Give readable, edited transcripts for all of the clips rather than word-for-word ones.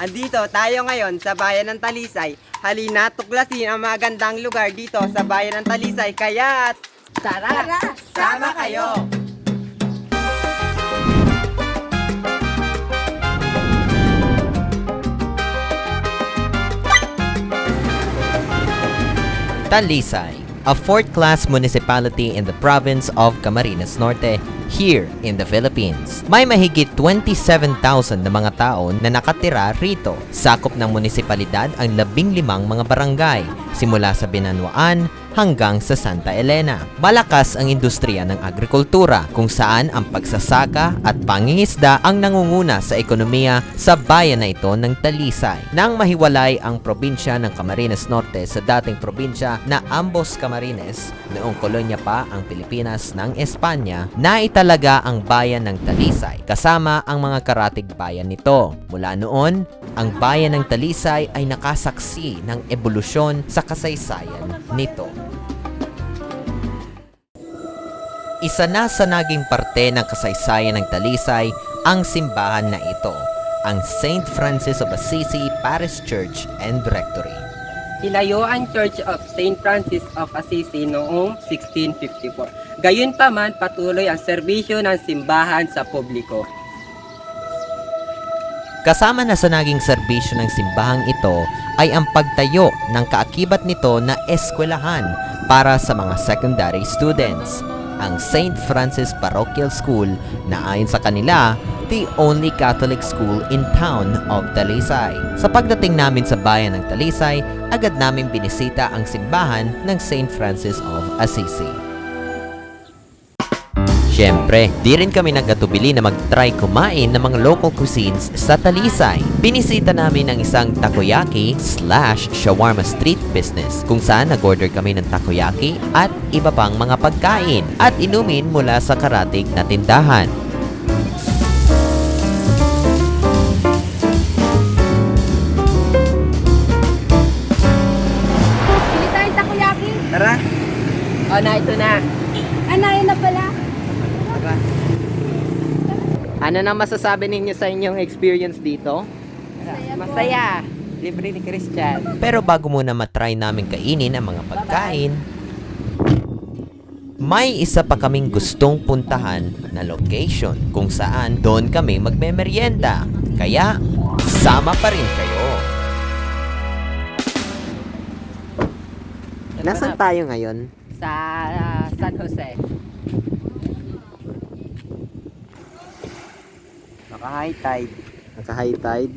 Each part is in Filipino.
Andito tayo ngayon sa bayan ng Talisay. Halina tuklasin ang magandang lugar dito sa bayan ng Talisay. Kaya tara, sama kayo! Talisay, a fourth-class municipality in the province of Camarines Norte, here in the Philippines. May mahigit 27,000 na mga tao na nakatira rito. Sakop ng munisipalidad ang 15 mga barangay, simula sa Binanwaan hanggang sa Santa Elena. Malakas ang industriya ng agrikultura, kung saan ang pagsasaka at pangingisda ang nangunguna sa ekonomiya sa bayan na ito ng Talisay. Nang mahiwalay ang probinsya ng Camarines Norte sa dating probinsya na Ambos Camarines, noong kolonya pa ang Pilipinas ng Espanya, naitalaga ang bayan ng Talisay kasama ang mga karatig bayan nito. Mula noon, ang bayan ng Talisay ay nakasaksi ng ebolusyon sa kasaysayan nito. Isa na sa naging parte ng kasaysayan ng Talisay ang simbahan na ito, ang St. Francis of Assisi Parish Church and Rectory. Ilayo ang Church of St. Francis of Assisi noong 1654. Gayunpaman, patuloy ang serbisyo ng simbahan sa publiko. Kasama na sa naging serbisyo ng simbahang ito ay ang pagtayo ng kaakibat nito na eskwelahan para sa mga secondary students, ang St. Francis Parochial School na ayon sa kanila, the only Catholic school in town of Talisay. Sa pagdating namin sa bayan ng Talisay, agad naming binisita ang simbahan ng St. Francis of Assisi. Siyempre, di rin kami nagkatubili na mag-try kumain ng mga local cuisines sa Talisay. Binisita namin ang isang takoyaki/shawarma street business kung saan nag-order kami ng takoyaki at iba pang mga pagkain at inumin mula sa karatig na tindahan. Bili tayong takoyaki. Tara! O na, ito na. Anayin na pala. Tara. Ano na masasabi ninyo sa inyong experience dito? Masaya po. Masaya! Libre ni Christian. Pero bago muna matry namin kainin ang mga pagkain, may isa pa kaming gustong puntahan na location kung saan doon kami magmemeryenda. Kaya, sama pa rin kayo. Nasaan tayo ngayon? Sa San Jose. Naka-high tide. Naka-high tide?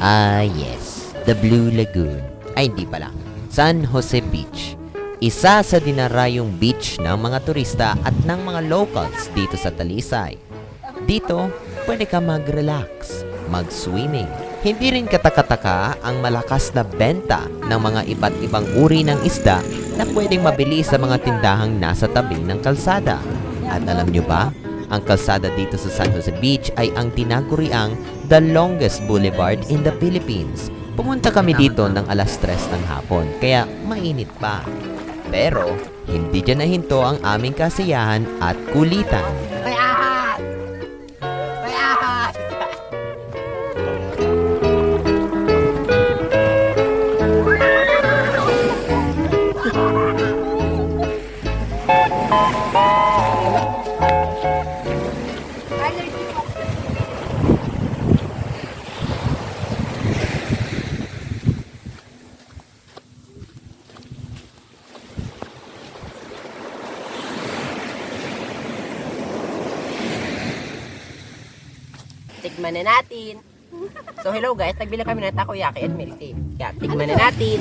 Ah, yes. The Blue Lagoon. Ay, hindi pala. San Jose Beach. Isa sa dinarayong beach ng mga turista at ng mga locals dito sa Talisay. Dito, pwede ka mag-relax, mag-swimming. Hindi rin katakataka ang malakas na benta ng mga iba't ibang uri ng isda na pwedeng mabili sa mga tindahang nasa tabi ng kalsada. At alam nyo ba, ang kalsada dito sa San Jose Beach ay ang tinaguriang the longest boulevard in the Philippines. Pumunta kami dito ng alas 3 ng hapon, kaya mainit pa. Pero, hindi dyan nahinto ang aming kasiyahan at kulitan. May ahas! May ahas! Allergy po. Tikman na natin. So hello guys, nagbili kami ng takoyaki at milk tea. Kaya tikman na natin.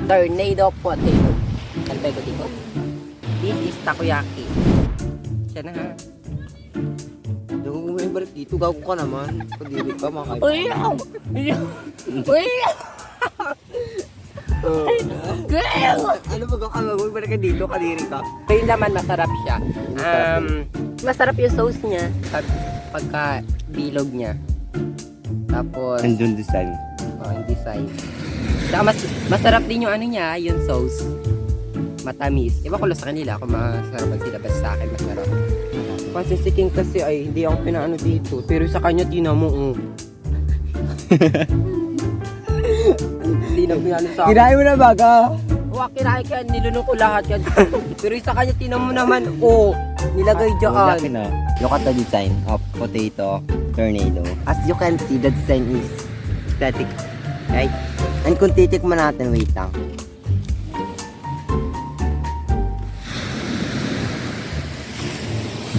Tornado potato. Kalpay ko dito. This is takoyaki. Siya na ha. Yung balik dito, gago ka naman. Kadiri ka, mga kaibigan. Uy! Uy! Ano ba gagawin? Balik ka dito, kadiri ka. Yung laman masarap siya. Masarap yung sauce niya. Pagka bilog niya. Tapos, Andun design. yung design. Saka masarap din yung ano niya, yung sauce. Matamis. Iba ko lang sa kanila kung masarap sila, basta sa akin masarap. Kasi si King kasi ay hindi ako pinaano dito. Pero sa kanya, tinan mo, Hindi na pinano sa akin. Kirain mo na baga. Huwag kinain ka, nilunok ko lahat yan. Pero sa kanya, tinan mo naman, nilagay Laki dyan. na. Look at the design of potato tornado. As you can see, the design is static. Right? And kung titikman natin, wait lang.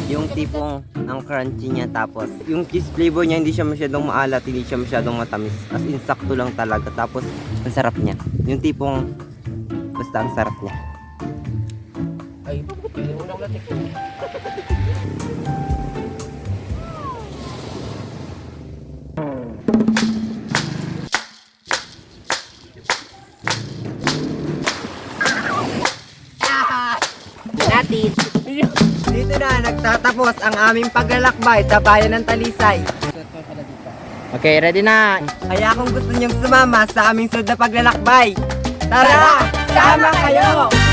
Yung tipong ang crunchy niya, tapos yung cheese flavor niya hindi siya masyadong maalat, hindi siya masyadong matamis. As in, sakto lang talaga. Tapos ang sarap niya. Yung tipong basta ang sarap niya. Ay, pwede mo nang latik. Natin. Dito na nagtatapos ang aming paglalakbay sa bayan ng Talisay. Okay, ready na. Kaya kung gusto niyong sumama sa aming sunod na paglalakbay, tara! Sama kayo!